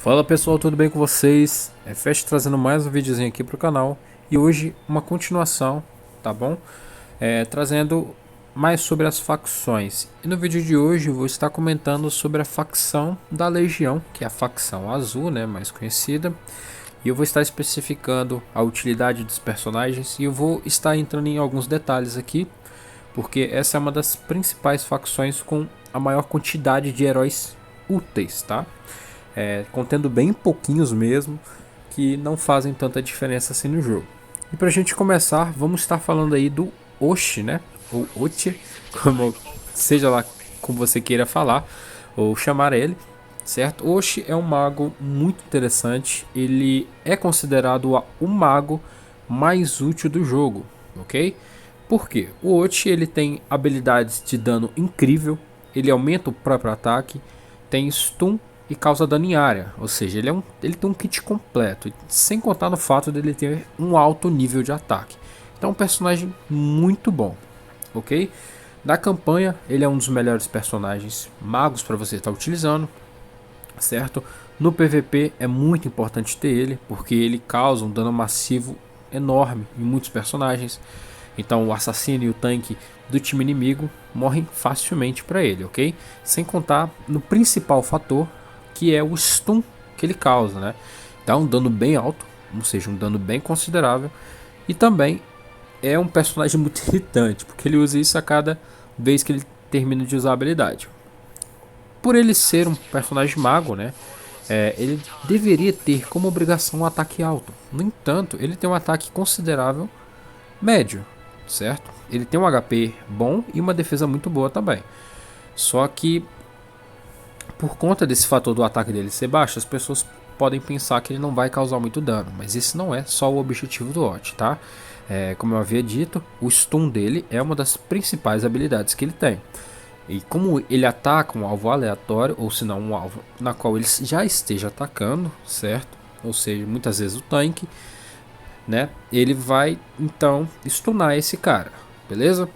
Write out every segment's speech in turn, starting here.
Fala pessoal, tudo bem com vocês? É Fest trazendo mais um videozinho aqui pro canal e hoje uma continuação, tá bom? Trazendo mais sobre as facções. E no vídeo de hoje eu vou estar comentando sobre a facção da Legião, que é a facção azul, né, mais conhecida. E eu vou estar especificando a utilidade dos personagens e eu vou estar entrando em alguns detalhes aqui, porque essa é uma das principais facções com a maior quantidade de heróis úteis, tá? Contendo bem pouquinhos mesmo, que não fazem tanta diferença assim no jogo. E pra gente começar, vamos estar falando aí do Oshi, né? Ou Ochi, como seja lá como você queira falar ou chamar ele, certo? Oshi é um mago muito interessante, ele é considerado o mago mais útil do jogo, ok? Por quê? O Ochi ele tem habilidades de dano incrível, ele aumenta o próprio ataque, tem stun e causa dano em área, ou seja, ele tem um kit completo, sem contar no fato dele ter um alto nível de ataque. Então é um personagem muito bom, ok? Na campanha ele é um dos melhores personagens magos para você estar utilizando, certo? No PVP é muito importante ter ele, porque ele causa um dano massivo enorme em muitos personagens. Então o assassino e o tanque do time inimigo morrem facilmente para ele, ok? Sem contar no principal fator, que é o stun que ele causa, né? Dá um dano bem alto, ou seja, um dano bem considerável. E também é um personagem muito irritante, porque ele usa isso a cada vez que ele termina de usar a habilidade. Por ele ser um personagem mago, né? Ele deveria ter como obrigação um ataque alto. No entanto, ele tem um ataque considerável médio, certo? Ele tem um HP bom e uma defesa muito boa também. Só que por conta desse fator do ataque dele ser baixo, as pessoas podem pensar que ele não vai causar muito dano, mas esse não é só o objetivo do Ot, tá? Como eu havia dito, o stun dele é uma das principais habilidades que ele tem. E como ele ataca um alvo aleatório, ou se não um alvo na qual ele já esteja atacando, certo? Ou seja, muitas vezes o tanque, né? Ele vai então stunar esse cara, beleza?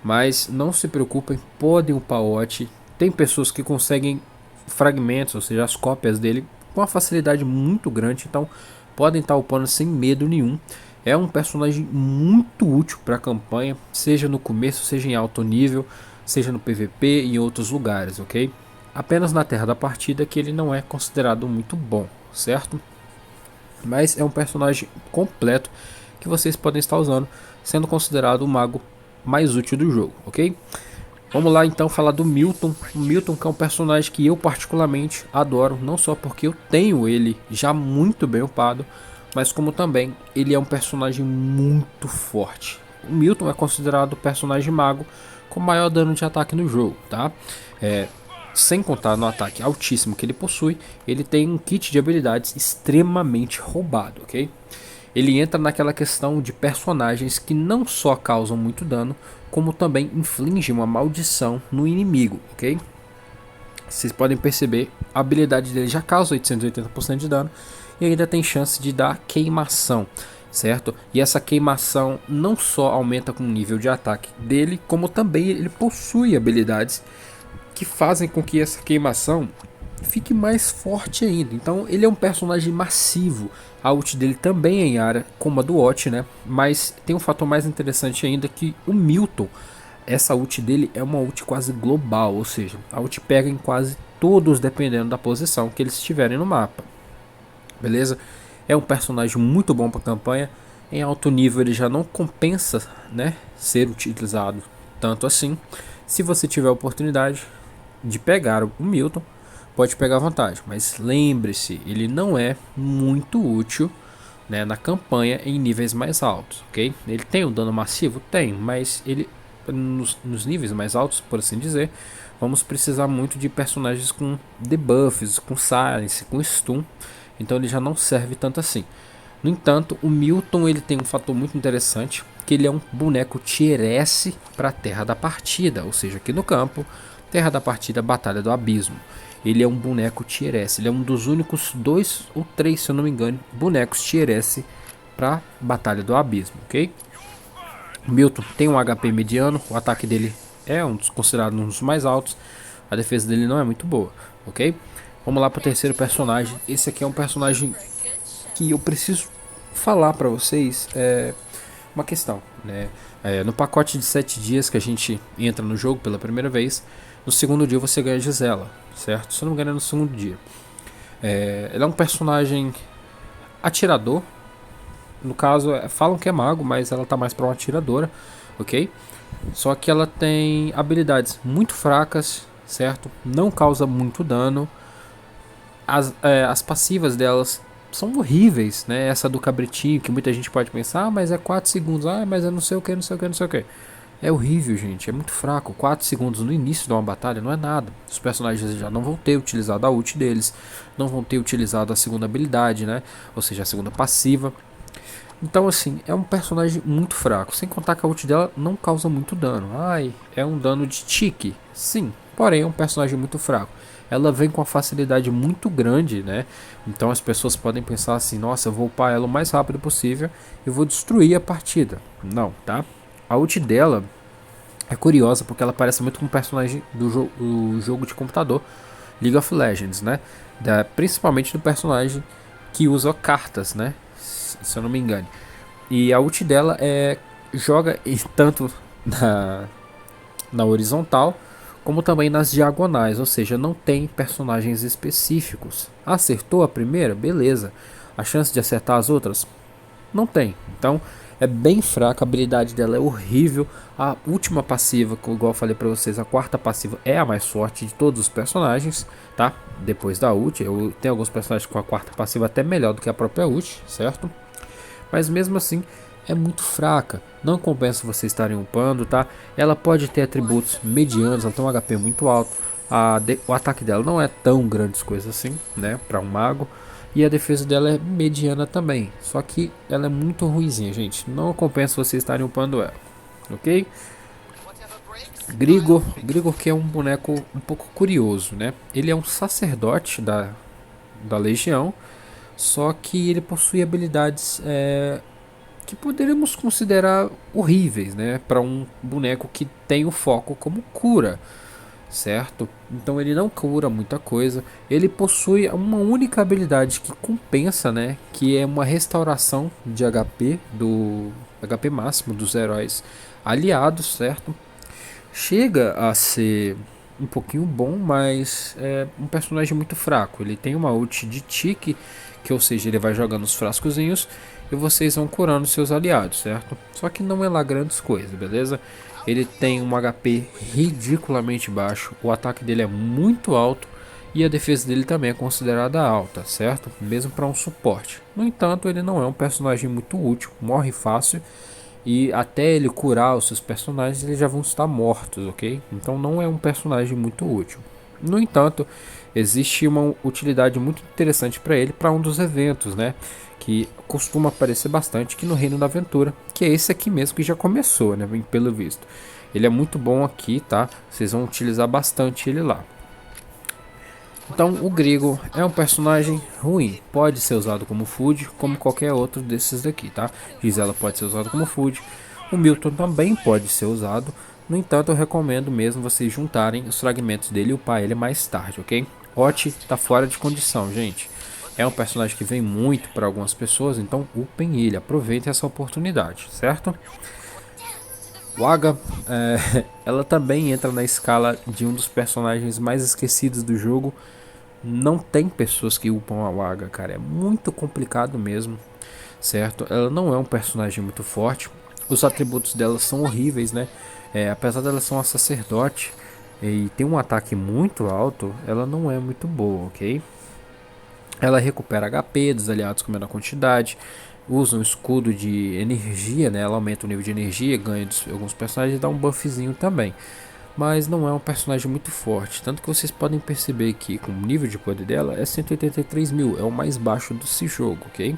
Mas não se preocupem, podem upar Ot. Tem pessoas que conseguem fragmentos, ou seja, as cópias dele, com uma facilidade muito grande, então podem estar upando sem medo nenhum. É um personagem muito útil para a campanha, seja no começo, seja em alto nível, seja no PVP e em outros lugares, ok? Apenas na terra da partida que ele não é considerado muito bom, certo? Mas é um personagem completo que vocês podem estar usando, sendo considerado o mago mais útil do jogo, ok? Vamos lá então falar do Milton. O Milton que é um personagem que eu particularmente adoro, não só porque eu tenho ele já muito bem upado, mas como também ele é um personagem muito forte. O Milton é considerado o personagem mago com maior dano de ataque no jogo, tá? Sem contar no ataque altíssimo que ele possui, ele tem um kit de habilidades extremamente roubado, ok? Ele entra naquela questão de personagens que não só causam muito dano, como também infligem uma maldição no inimigo, ok? Vocês podem perceber, a habilidade dele já causa 880% de dano e ainda tem chance de dar queimação, certo? E essa queimação não só aumenta com o nível de ataque dele, como também ele possui habilidades que fazem com que essa queimação fique mais forte ainda. Então ele é um personagem massivo. A ult dele também é em área, como a do Ot, né? Mas tem um fator mais interessante ainda, que o Milton, essa ult dele é uma ult quase global, ou seja, a ult pega em quase todos dependendo da posição que eles estiverem no mapa. Beleza? É um personagem muito bom para a campanha. Em alto nível ele já não compensa, né, ser utilizado tanto assim. Se você tiver a oportunidade de pegar o Milton, pode pegar vantagem, mas lembre-se, ele não é muito útil, né, na campanha em níveis mais altos, ok? Ele tem um dano massivo? Tem, mas ele nos níveis mais altos, por assim dizer, vamos precisar muito de personagens com debuffs, com silence, com stun, então ele já não serve tanto assim. No entanto, o Milton ele tem um fator muito interessante, que ele é um boneco tier S para a terra da partida, ou seja, aqui no campo, terra da partida, Batalha do Abismo. Ele é um boneco tier S, ele é um dos únicos 2 ou 3, se eu não me engano, bonecos tier S para Batalha do Abismo, ok? O Milton tem um HP mediano, o ataque dele é considerado um dos mais altos, a defesa dele não é muito boa, ok? Vamos lá para o terceiro personagem. Esse aqui é um personagem que eu preciso falar para vocês uma questão, né? No pacote de 7 dias que a gente entra no jogo pela primeira vez, no segundo dia você ganha a Gisela, certo? Se eu não me engano é no segundo dia. Ela é um personagem atirador. No caso, falam que é mago, mas ela tá mais para uma atiradora, ok? Só que ela tem habilidades muito fracas, certo? Não causa muito dano. As passivas delas são horríveis, né? Essa do cabritinho, que muita gente pode pensar, mas é 4 segundos, mas é não sei o que, não sei o que, não sei o que. É horrível, gente, é muito fraco. 4 segundos no início de uma batalha não é nada. Os personagens já não vão ter utilizado a ult deles, não vão ter utilizado a segunda habilidade, né? Ou seja, a segunda passiva. Então, assim, é um personagem muito fraco. Sem contar que a ult dela não causa muito dano. É um dano de tique. Sim, porém é um personagem muito fraco. Ela vem com uma facilidade muito grande, né? Então as pessoas podem pensar assim: nossa, eu vou upar ela o mais rápido possível e vou destruir a partida. Não, tá? A ult dela é curiosa porque ela parece muito com um personagem do jogo de computador League of Legends, né? Principalmente do personagem que usa cartas, né? Se eu não me engano. E a ult dela joga tanto na horizontal como também nas diagonais, ou seja, não tem personagens específicos. Acertou a primeira? Beleza. A chance de acertar as outras? Não tem. Então é bem fraca, a habilidade dela é horrível. A última passiva, igual eu falei pra vocês, a quarta passiva é a mais forte de todos os personagens, tá? Depois da ult, eu tenho alguns personagens com a quarta passiva até melhor do que a própria ult, certo? Mas mesmo assim é muito fraca, não compensa vocês estarem upando, tá? Ela pode ter atributos medianos, ela tem um HP muito alto, o ataque dela não é tão grandes coisas assim, né, para um mago, e a defesa dela é mediana também, só que ela é muito ruinzinha, gente, não compensa vocês estarem upando ela, ok? Grigor que é um boneco um pouco curioso, né? Ele é um sacerdote da legião, só que ele possui habilidades que poderíamos considerar horríveis, né, para um boneco que tem o foco como cura, certo? Então ele não cura muita coisa. Ele possui uma única habilidade que compensa, né, que é uma restauração de HP do HP máximo dos heróis aliados, certo? Chega a ser um pouquinho bom, mas é um personagem muito fraco. Ele tem uma ult de tique, que ou seja, ele vai jogando os frascozinhos e vocês vão curando seus aliados, certo? Só que não é lá grandes coisas, beleza? Ele tem um HP ridiculamente baixo, o ataque dele é muito alto e a defesa dele também é considerada alta, certo? Mesmo para um suporte. No entanto, ele não é um personagem muito útil, morre fácil e até ele curar os seus personagens, eles já vão estar mortos, ok? Então não é um personagem muito útil. No entanto, existe uma utilidade muito interessante para ele para um dos eventos, né? Que costuma aparecer bastante aqui no Reino da Aventura, que é esse aqui mesmo que já começou, né? Pelo visto. Ele é muito bom aqui, tá? Vocês vão utilizar bastante ele lá. Então o Grigor é um personagem ruim, pode ser usado como food, como qualquer outro desses daqui, tá? Gisela pode ser usado como food, o Milton também pode ser usado, no entanto eu recomendo mesmo vocês juntarem os fragmentos dele e upar ele mais tarde, ok? Ot tá fora de condição, gente. É um personagem que vem muito para algumas pessoas, então upem ele, aproveitem essa oportunidade, certo? Waga, ela também entra na escala de um dos personagens mais esquecidos do jogo. Não tem pessoas que upam a Waga, cara, é muito complicado mesmo, certo? Ela não é um personagem muito forte, os atributos dela são horríveis, né? Apesar dela ser uma sacerdote e ter um ataque muito alto, ela não é muito boa, ok? Ela recupera HP dos aliados com menor quantidade, usa um escudo de energia, né? Ela aumenta o nível de energia, ganha de alguns personagens e dá um buffzinho também. Mas não é um personagem muito forte, tanto que vocês podem perceber que com o nível de poder dela é 183 mil, é o mais baixo desse jogo, ok?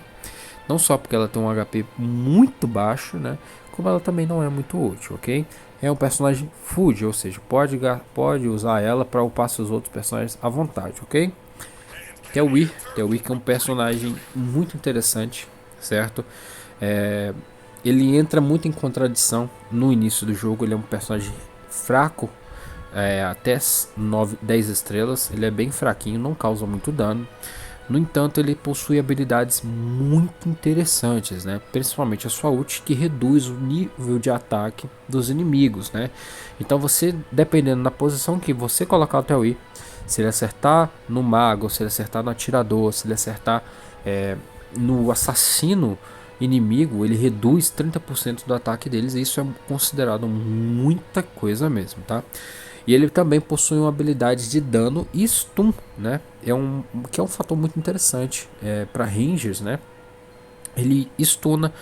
Não só porque ela tem um HP muito baixo, né? Como ela também não é muito útil, ok? É um personagem food, ou seja, pode usar ela para upar seus outros personagens à vontade, ok? Telwir que é um personagem muito interessante, certo? Ele entra muito em contradição no início do jogo, ele é um personagem fraco, até 9, 10 estrelas. Ele é bem fraquinho, não causa muito dano. No entanto, ele possui habilidades muito interessantes, né? Principalmente a sua ult, que reduz o nível de ataque dos inimigos, né? Então você, dependendo da posição que você colocar o Tell, se ele acertar no mago, se ele acertar no atirador, se ele acertar no assassino inimigo, ele reduz 30% do ataque deles, e isso é considerado muita coisa mesmo, tá? E ele também possui uma habilidade de dano e stun, né? Que é um fator muito interessante para rangers, né? Ele stuna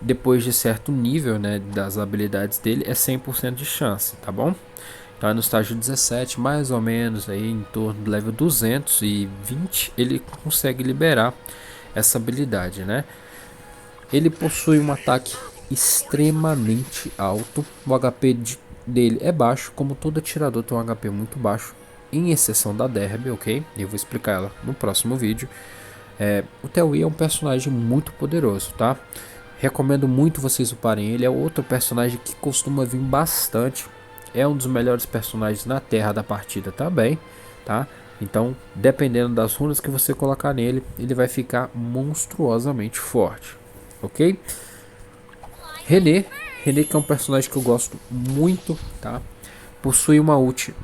depois de certo nível, né, das habilidades dele, é 100% de chance, tá bom? Então no estágio 17, mais ou menos aí em torno do level 220, ele consegue liberar essa habilidade, né? Ele possui um ataque extremamente alto, o HP dele é baixo, como todo atirador tem um HP muito baixo, em exceção da Derby, ok? Eu vou explicar ela no próximo vídeo. O Tell é um personagem muito poderoso, tá? Recomendo muito vocês uparem ele, é outro personagem que costuma vir bastante, é um dos melhores personagens na terra da partida também, tá? Então, dependendo das runas que você colocar nele, ele vai ficar monstruosamente forte, ok? René que é um personagem que eu gosto muito, tá? Possui uma ult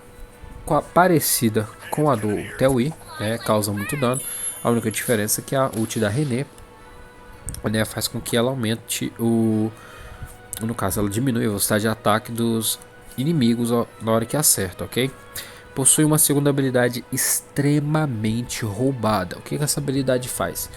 parecida com a do Tell, né? Causa muito dano. A única diferença é que a ult da René, né, faz com que ela aumente no caso, ela diminui a velocidade de ataque dos inimigos na hora que acerta, ok? Possui uma segunda habilidade extremamente roubada. O que essa habilidade faz?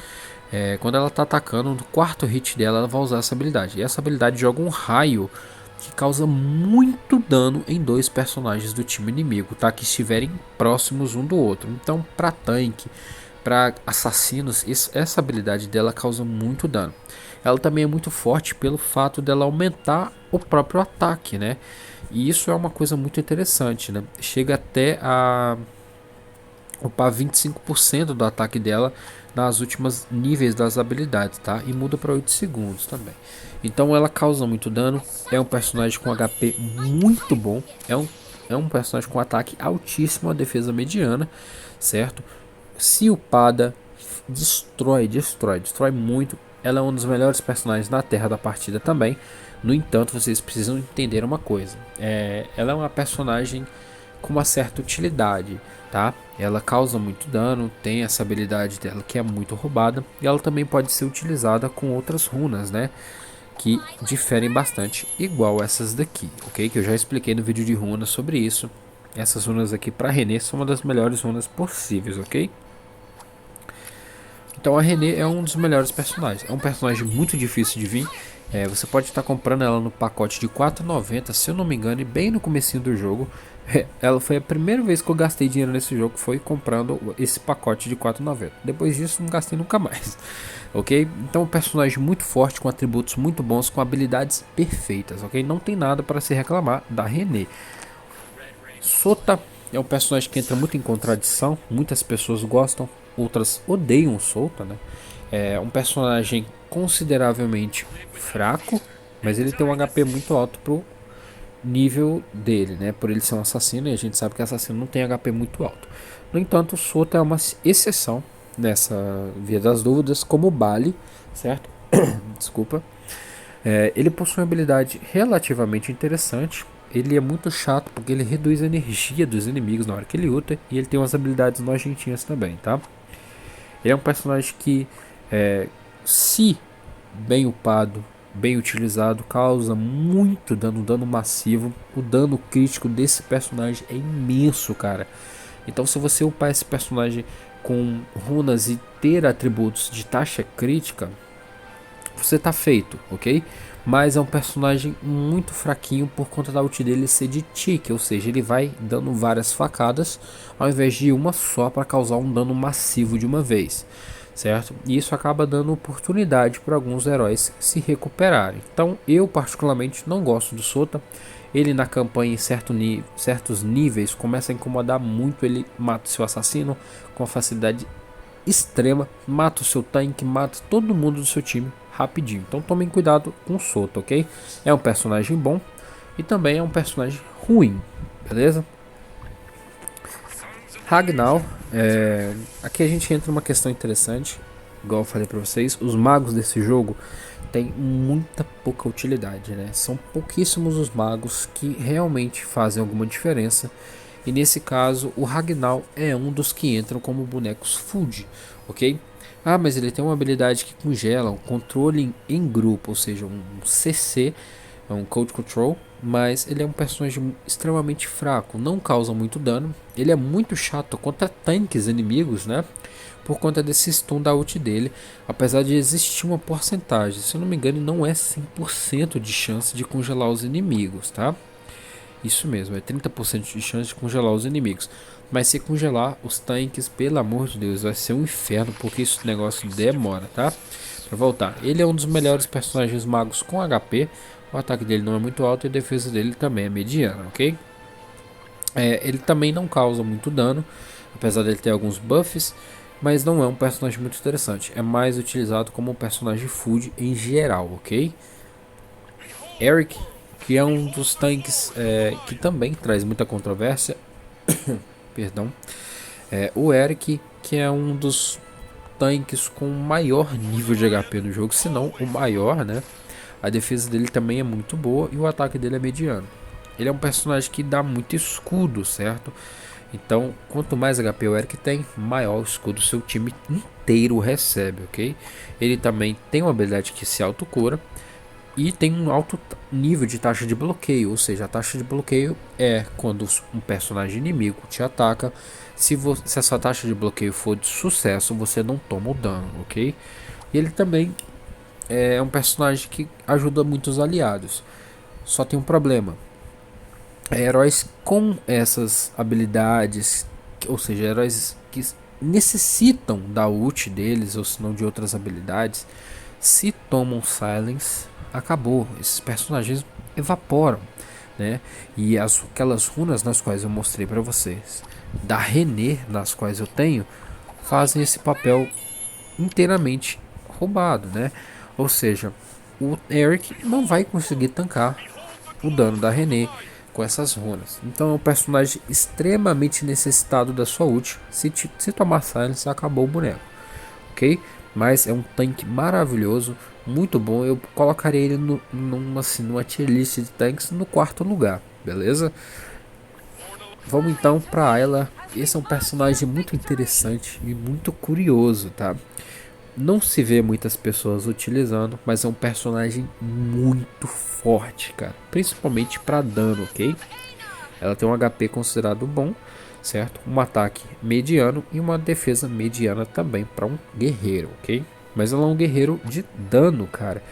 Quando ela está atacando, no quarto hit dela, ela vai usar essa habilidade. E essa habilidade joga um raio que causa muito dano em dois personagens do time inimigo, tá? Que estiverem próximos um do outro. Então, para tanque, para assassinos, essa habilidade dela causa muito dano. Ela também é muito forte pelo fato dela aumentar o próprio ataque, né? E isso é uma coisa muito interessante, né? Chega até a upar 25% do ataque dela nas últimas níveis das habilidades, tá? E muda para 8 segundos também. Então ela causa muito dano, é um personagem com HP muito bom, é um personagem com ataque altíssimo, a defesa mediana, certo? Se upada, destrói muito. Ela é um dos melhores personagens na terra da partida também. No entanto, vocês precisam entender uma coisa. Ela é uma personagem com uma certa utilidade, tá? Ela causa muito dano, tem essa habilidade dela que é muito roubada. E ela também pode ser utilizada com outras runas, né? Que diferem bastante, igual essas daqui, ok? Que eu já expliquei no vídeo de runas sobre isso. Essas runas aqui para René são uma das melhores runas possíveis, ok? Então a René é um dos melhores personagens. É um personagem muito difícil de vir. Você pode estar comprando ela no pacote de R$4,90, se eu não me engano, e bem no comecinho do jogo. Ela foi a primeira vez que eu gastei dinheiro nesse jogo, foi comprando esse pacote de R$4,90. Depois disso não gastei nunca mais. Ok? Então um personagem muito forte, com atributos muito bons, com habilidades perfeitas, ok? Não tem nada para se reclamar da René. Sota é um personagem que entra muito em contradição. Muitas pessoas gostam, outras odeiam o Sota, né? É um personagem consideravelmente fraco, mas ele tem um HP muito alto pro nível dele, né? Por ele ser um assassino, e a gente sabe que assassino não tem HP muito alto. No entanto, o Sota é uma exceção nessa via das dúvidas, como o Bali, certo? Desculpa. Ele possui uma habilidade relativamente interessante. Ele é muito chato porque ele reduz a energia dos inimigos na hora que ele luta, e ele tem umas habilidades nojentinhas também, tá? Ele é um personagem que, se bem upado, bem utilizado, causa muito dano, dano massivo. O dano crítico desse personagem é imenso, cara. Então se você upar esse personagem com runas e ter atributos de taxa crítica, você tá feito, ok? Mas é um personagem muito fraquinho por conta da ult dele ser de tique, ou seja, ele vai dando várias facadas ao invés de uma só para causar um dano massivo de uma vez, certo? E isso acaba dando oportunidade para alguns heróis se recuperarem. Então eu particularmente não gosto do Sota. Ele na campanha em certos níveis começa a incomodar muito. Ele mata o seu assassino com uma facilidade extrema, mata o seu tanque, mata todo mundo do seu time rapidinho. Então tomem cuidado com o Sota, ok? É um personagem bom e também é um personagem ruim, beleza? Ragnar, aqui a gente entra numa questão interessante, igual eu falei pra vocês, os magos desse jogo têm muita pouca utilidade, né? São pouquíssimos os magos que realmente fazem alguma diferença, e nesse caso o Ragnar é um dos que entram como bonecos food, ok? Ah, mas ele tem uma habilidade que congela, um controle em grupo, ou seja, um CC, é um Code Control, mas ele é um personagem extremamente fraco, não causa muito dano. Ele é muito chato contra tanques inimigos, né? Por conta desse stun da ult dele, apesar de existir uma porcentagem, se eu não me engano, não é 100% de chance de congelar os inimigos, tá? Isso mesmo, é 30% de chance de congelar os inimigos. Mas se congelar os tanques, pelo amor de Deus, vai ser um inferno, porque esse negócio demora, tá? Pra voltar, ele é um dos melhores personagens magos com HP. O ataque dele não é muito alto e a defesa dele também é mediana, ok? Ele também não causa muito dano, apesar dele ter alguns buffs, mas não é um personagem muito interessante. É mais utilizado como um personagem food em geral, ok? Eric, que é um dos tanques que também traz muita controvérsia. Perdão. O Eric, que é um dos tanques com maior nível de HP no jogo, se não o maior, né? A defesa dele também é muito boa e o ataque dele é mediano. Ele é um personagem que dá muito escudo, certo? Então, quanto mais HP o Eric tem, maior o escudo seu time inteiro recebe, ok? Ele também tem uma habilidade que se autocura e tem um alto nível de taxa de bloqueio, ou seja, a taxa de bloqueio é quando um personagem inimigo te ataca. Se essa taxa de bloqueio for de sucesso, você não toma o dano, ok? E ele também é um personagem que ajuda muitos aliados. Só tem um problema. Heróis com essas habilidades, ou seja, heróis que necessitam da ult deles, ou se não de outras habilidades, se tomam silence, acabou. Esses personagens evaporam, né? E aquelas runas nas quais eu mostrei para vocês, da René, nas quais eu tenho, fazem esse papel inteiramente roubado, né? Ou seja, o Eric não vai conseguir tancar o dano da René com essas runas. Então é um personagem extremamente necessitado da sua ult. Se tomar silence, acabou o boneco, ok? Mas é um tanque maravilhoso, muito bom. Eu colocaria ele numa tier list de tanques no quarto lugar, beleza? Vamos então para Ayla. Esse é um personagem muito interessante e muito curioso, tá? Não se vê muitas pessoas utilizando, mas é um personagem muito forte, cara. Principalmente para dano, ok? Ela tem um HP considerado bom, certo? Um ataque mediano e uma defesa mediana também para um guerreiro, ok? Mas ela é um guerreiro de dano, cara.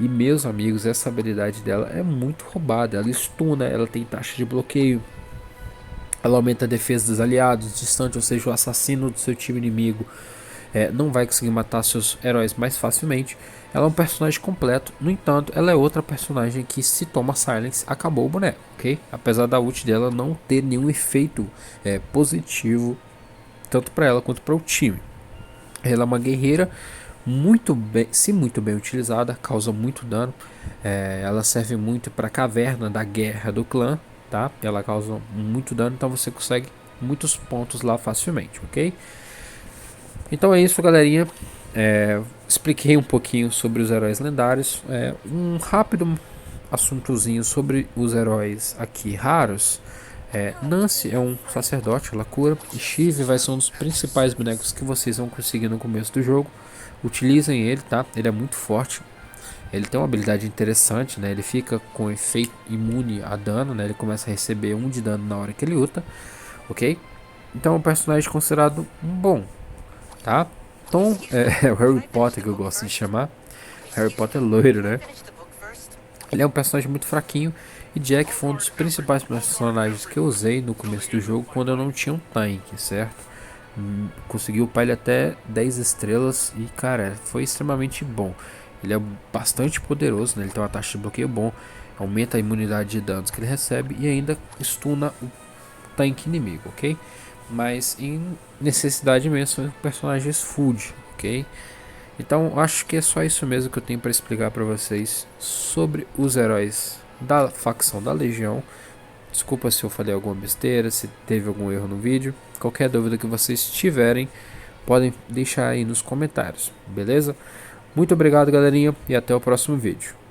E meus amigos, essa habilidade dela é muito roubada. Ela stuna, ela tem taxa de bloqueio. Ela aumenta a defesa dos aliados, distante, ou seja, o assassino do seu time inimigo não vai conseguir matar seus heróis mais facilmente. Ela é um personagem completo, no entanto, ela é outra personagem que se toma silence, acabou o boneco, ok? Apesar da ult dela não ter nenhum efeito positivo, tanto para ela quanto para o time. Ela é uma guerreira muito bem, se muito bem utilizada, causa muito dano. Ela serve muito para a caverna da guerra do clã, tá? Ela causa muito dano, então você consegue muitos pontos lá facilmente, ok? Então é isso, galerinha. Expliquei um pouquinho sobre os heróis lendários. Um rápido assuntozinho sobre os heróis aqui raros. Nancy é um sacerdote, ela cura. E Shiv vai ser um dos principais bonecos que vocês vão conseguir no começo do jogo. Utilizem ele, tá? Ele é muito forte. Ele tem uma habilidade interessante, né? Ele fica com efeito imune a dano, né? Ele começa a receber 1 de dano na hora que ele luta, ok? Então é um personagem considerado bom, tá? Tom é o Harry Potter que eu gosto de chamar. Harry Potter loiro, né? Ele é um personagem muito fraquinho. E Jack foi um dos principais personagens que eu usei no começo do jogo, quando eu não tinha um tanque, certo? Consegui upar ele até 10 estrelas e, cara, foi extremamente bom. Ele é bastante poderoso, né? Ele tem uma taxa de bloqueio bom, aumenta a imunidade de danos que ele recebe e ainda stuna o tanque inimigo, ok? Mas em necessidade mesmo são personagens food, ok? Então acho que é só isso mesmo que eu tenho para explicar para vocês sobre os heróis da facção da Legião. Desculpa se eu falei alguma besteira, se teve algum erro no vídeo. Qualquer dúvida que vocês tiverem, podem deixar aí nos comentários, beleza? Muito obrigado, galerinha, e até o próximo vídeo.